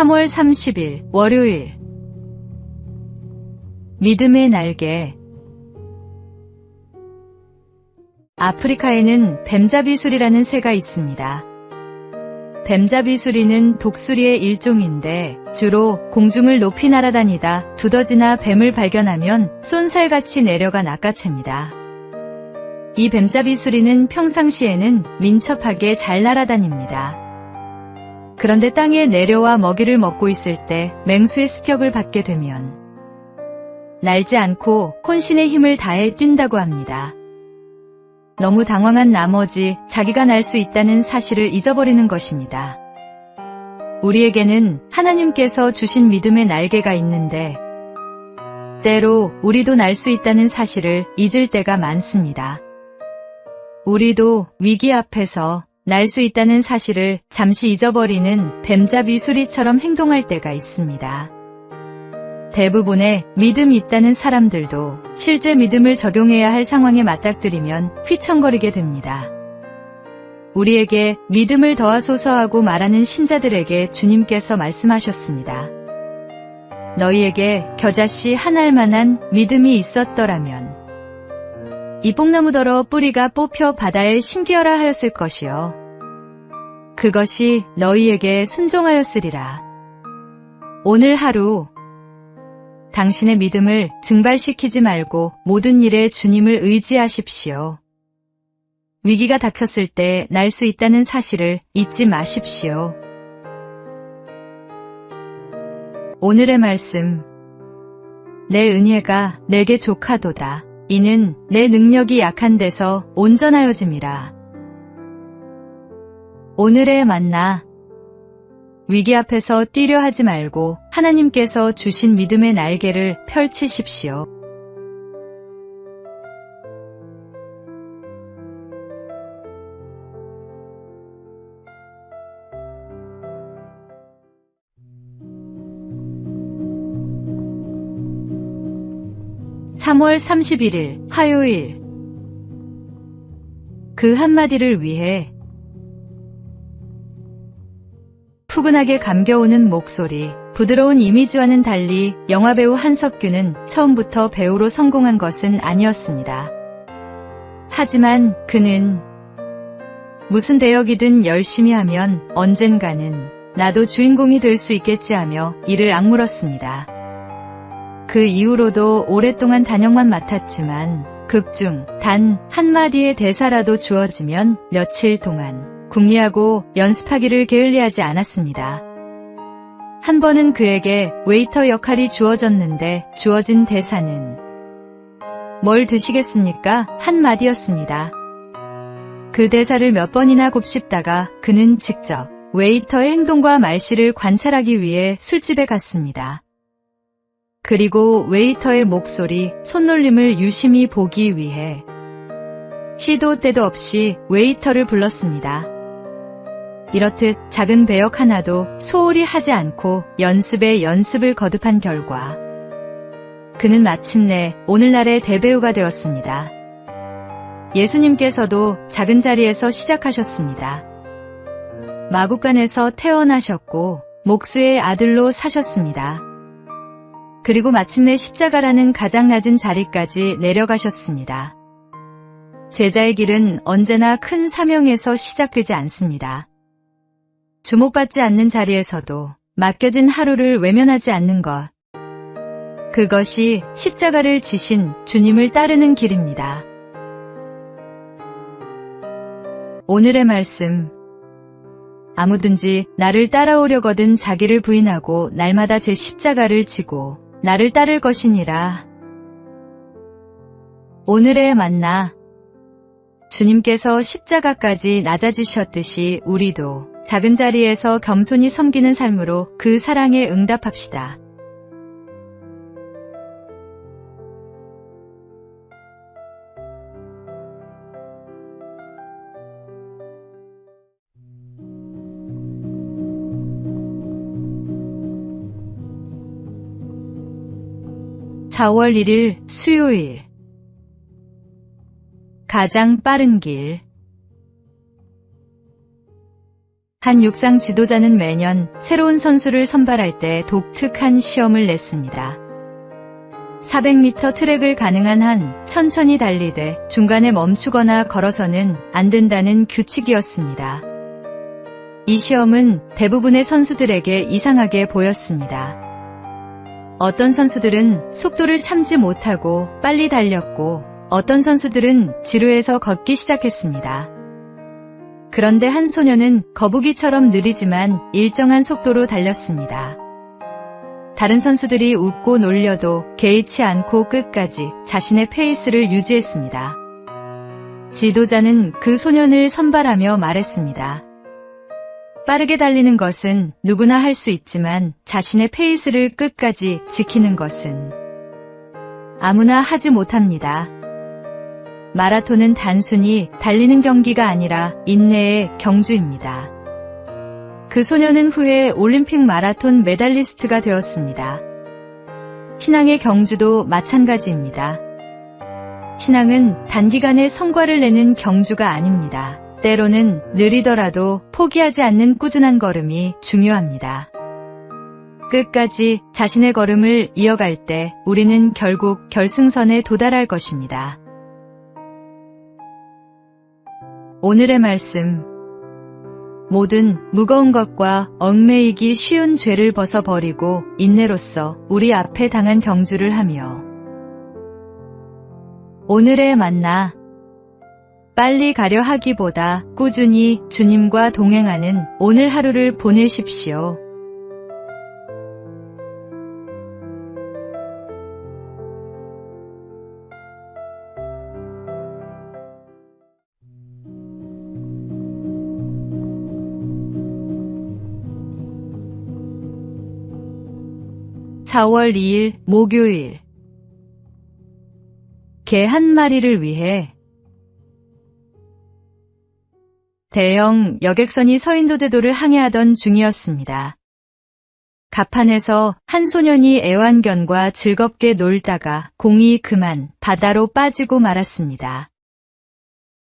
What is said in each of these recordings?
3월 30일 월요일. 믿음의 날개. 아프리카에는 뱀잡이수리라는 새가 있습니다. 뱀잡이수리는 독수리의 일종인데 주로 공중을 높이 날아다니다 두더지나 뱀을 발견하면 쏜살같이 내려가 낚아챕니다. 이 뱀잡이수리는 평상시에는 민첩하게 잘 날아다닙니다. 그런데 땅에 내려와 먹이를 먹고 있을 때 맹수의 습격을 받게 되면 날지 않고 혼신의 힘을 다해 뛴다고 합니다. 너무 당황한 나머지 자기가 날 수 있다는 사실을 잊어버리는 것입니다. 우리에게는 하나님께서 주신 믿음의 날개가 있는데 때로 우리도 날 수 있다는 사실을 잊을 때가 많습니다. 우리도 위기 앞에서 날 수 있다는 사실을 잠시 잊어버리는 뱀잡이 수리처럼 행동할 때가 있습니다. 대부분의 믿음이 있다는 사람들도 실제 믿음을 적용해야 할 상황에 맞닥뜨리면 휘청거리게 됩니다. 우리에게 믿음을 더하소서 하고 말하는 신자들에게 주님께서 말씀하셨습니다. 너희에게 겨자씨 한 알만한 믿음이 있었더라면 이 뽕나무더러 뿌리가 뽑혀 바다에 심기어라 하였을 것이요 그것이 너희에게 순종하였으리라. 오늘 하루 당신의 믿음을 증발시키지 말고 모든 일에 주님을 의지하십시오. 위기가 닥쳤을 때 날 수 있다는 사실을 잊지 마십시오. 오늘의 말씀. 내 은혜가 내게 족하도다. 이는 내 능력이 약한 데서 온전하여짐이라. 오늘의 만나. 위기 앞에서 뛰려 하지 말고 하나님께서 주신 믿음의 날개를 펼치십시오. (3월 31일) 화요일. 그 한마디를 위해. 푸근하게 감겨오는 목소리, 부드러운 이미지와는 달리 영화배우 한석규는 처음부터 배우로 성공한 것은 아니었습니다. 하지만 그는 무슨 대역이든 열심히 하면 언젠가는 나도 주인공이 될 수 있겠지 하며 이를 악물었습니다. 그 이후로도 오랫동안 단역만 맡았지만 극중 단 한마디의 대사라도 주어지면 며칠 동안 궁리하고 연습하기를 게을리하지 않았습니다. 한 번은 그에게 웨이터 역할이 주어졌는데 주어진 대사는 뭘 드시겠습니까? 한마디였습니다. 그 대사를 몇 번이나 곱씹다가 그는 직접 웨이터의 행동과 말씨를 관찰하기 위해 술집에 갔습니다. 그리고 웨이터의 목소리, 손놀림을 유심히 보기 위해 시도 때도 없이 웨이터를 불렀습니다. 이렇듯 작은 배역 하나도 소홀히 하지 않고 연습에 연습을 거듭한 결과 그는 마침내 오늘날의 대배우가 되었습니다. 예수님께서도 작은 자리에서 시작하셨습니다. 마구간에서 태어나셨고 목수의 아들로 사셨습니다. 그리고 마침내 십자가라는 가장 낮은 자리까지 내려가셨습니다. 제자의 길은 언제나 큰 사명에서 시작되지 않습니다. 주목받지 않는 자리에서도 맡겨진 하루를 외면하지 않는 것. 그것이 십자가를 지신 주님을 따르는 길입니다. 오늘의 말씀. 아무든지 나를 따라오려거든 자기를 부인하고 날마다 제 십자가를 지고 나를 따를 것이니라. 오늘의 만나. 주님께서 십자가까지 낮아지셨듯이 우리도 작은 자리에서 겸손히 섬기는 삶으로 그 사랑에 응답합시다. (4월 1일) 수요일. 가장 빠른 길. 한 육상 지도자는 매년 새로운 선수를 선발할 때 독특한 시험을 냈습니다. 400m 트랙을 가능한 한 천천히 달리되 중간에 멈추거나 걸어서는 안 된다는 규칙이었습니다. 이 시험은 대부분의 선수들에게 이상하게 보였습니다. 어떤 선수들은 속도를 참지 못하고 빨리 달렸고 어떤 선수들은 지루해서 걷기 시작했습니다. 그런데 한 소녀는 거북이처럼 느리지만 일정한 속도로 달렸습니다. 다른 선수들이 웃고 놀려도 개의치 않고 끝까지 자신의 페이스를 유지했습니다. 지도자는 그 소년을 선발하며 말했습니다. 빠르게 달리는 것은 누구나 할 수 있지만 자신의 페이스를 끝까지 지키는 것은 아무나 하지 못합니다. 마라톤은 단순히 달리는 경기가 아니라 인내의 경주입니다. 그 소녀는 후에 올림픽 마라톤 메달리스트가 되었습니다. 신앙의 경주도 마찬가지입니다. 신앙은 단기간에 성과를 내는 경주가 아닙니다. 때로는 느리더라도 포기하지 않는 꾸준한 걸음이 중요합니다. 끝까지 자신의 걸음을 이어갈 때 우리는 결국 결승선에 도달할 것입니다. 오늘의 말씀. 모든 무거운 것과 얽매이기 쉬운 죄를 벗어버리고 인내로써 우리 앞에 당한 경주를 하며. 오늘의 만나. 빨리 가려 하기보다 꾸준히 주님과 동행하는 오늘 하루를 보내십시오. (4월 2일) 목요일. 개 한 마리를 위해. 대형 여객선이 서인도대도를 항해하던 중이었습니다. 갑판에서 한 소년이 애완견과 즐겁게 놀다가 공이 그만 바다로 빠지고 말았습니다.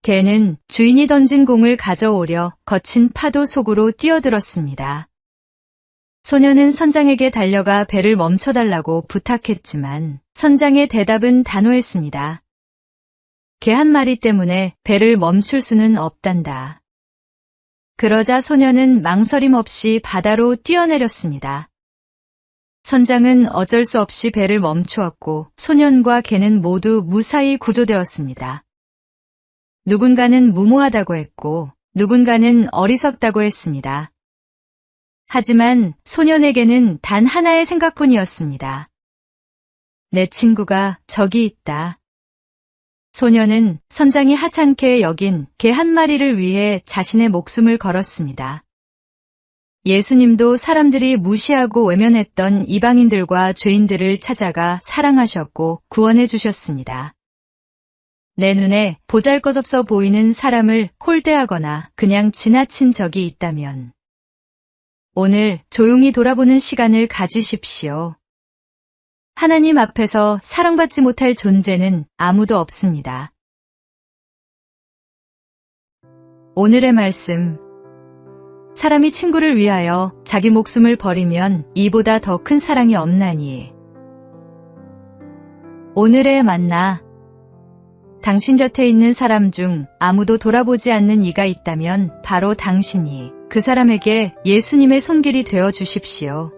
개는 주인이 던진 공을 가져오려 거친 파도 속으로 뛰어들었습니다. 소년은 선장에게 달려가 배를 멈춰달라고 부탁했지만 선장의 대답은 단호했습니다. 개 한 마리 때문에 배를 멈출 수는 없단다. 그러자 소년은 망설임 없이 바다로 뛰어내렸습니다. 선장은 어쩔 수 없이 배를 멈추었고 소년과 개는 모두 무사히 구조되었습니다. 누군가는 무모하다고 했고 누군가는 어리석다고 했습니다. 하지만 소년에게는 단 하나의 생각뿐이었습니다. 내 친구가 저기 있다. 소년은 선장이 하찮게 여긴 개 한 마리를 위해 자신의 목숨을 걸었습니다. 예수님도 사람들이 무시하고 외면했던 이방인들과 죄인들을 찾아가 사랑하셨고 구원해 주셨습니다. 내 눈에 보잘것없어 보이는 사람을 홀대하거나 그냥 지나친 적이 있다면 오늘 조용히 돌아보는 시간을 가지십시오. 하나님 앞에서 사랑받지 못할 존재는 아무도 없습니다. 오늘의 말씀. 사람이 친구를 위하여 자기 목숨을 버리면 이보다 더 큰 사랑이 없나니. 오늘의 만나. 당신 곁에 있는 사람 중 아무도 돌아보지 않는 이가 있다면 바로 당신이 그 사람에게 예수님의 손길이 되어 주십시오.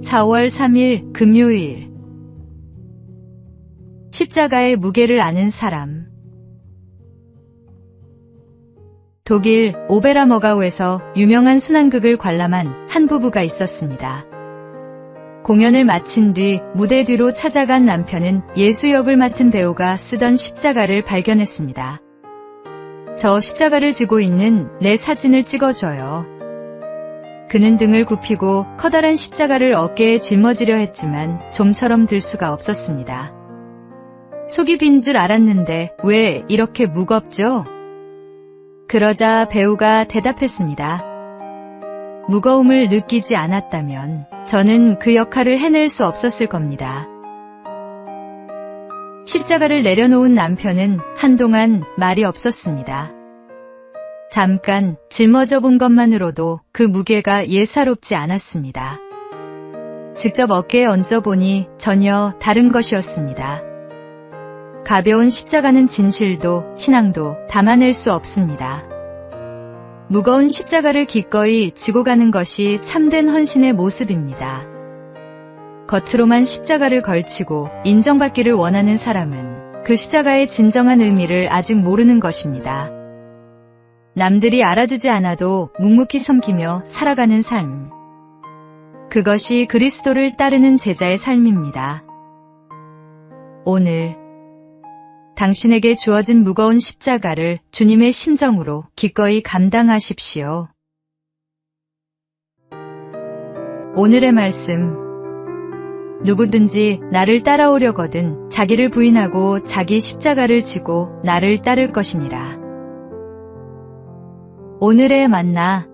(4월 3일) 금요일. 십자가의 무게를 아는 사람. 독일 오베라머가우에서 유명한 순환극을 관람한 한 부부가 있었습니다. 공연을 마친 뒤 무대 뒤로 찾아간 남편은 예수 역을 맡은 배우가 쓰던 십자가를 발견했습니다. 저 십자가를 지고 있는 내 사진을 찍어줘요. 그는 등을 굽히고 커다란 십자가를 어깨에 짊어지려 했지만 좀처럼 들 수가 없었습니다. 속이 빈 줄 알았는데 왜 이렇게 무겁죠? 그러자 배우가 대답했습니다. 무거움을 느끼지 않았다면 저는 그 역할을 해낼 수 없었을 겁니다. 십자가를 내려놓은 남편은 한동안 말이 없었습니다. 잠깐 짊어져 본 것만으로도 그 무게가 예사롭지 않았습니다. 직접 어깨에 얹어보니 전혀 다른 것이었습니다. 가벼운 십자가는 진실도 신앙도 담아낼 수 없습니다. 무거운 십자가를 기꺼이 지고 가는 것이 참된 헌신의 모습입니다. 겉으로만 십자가를 걸치고 인정받기를 원하는 사람은 그 십자가의 진정한 의미를 아직 모르는 것입니다. 남들이 알아주지 않아도 묵묵히 섬기며 살아가는 삶. 그것이 그리스도를 따르는 제자의 삶입니다. 오늘 당신에게 주어진 무거운 십자가를 주님의 심정으로 기꺼이 감당하십시오. 오늘의 말씀. 누구든지 나를 따라오려거든 자기를 부인하고 자기 십자가를 지고 나를 따를 것이니라. 오늘의 만나.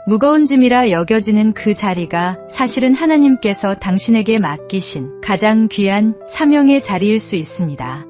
무거운 짐이라 여겨지는 그 자리가 사실은 하나님께서 당신에게 맡기신 가장 귀한 사명의 자리일 수 있습니다.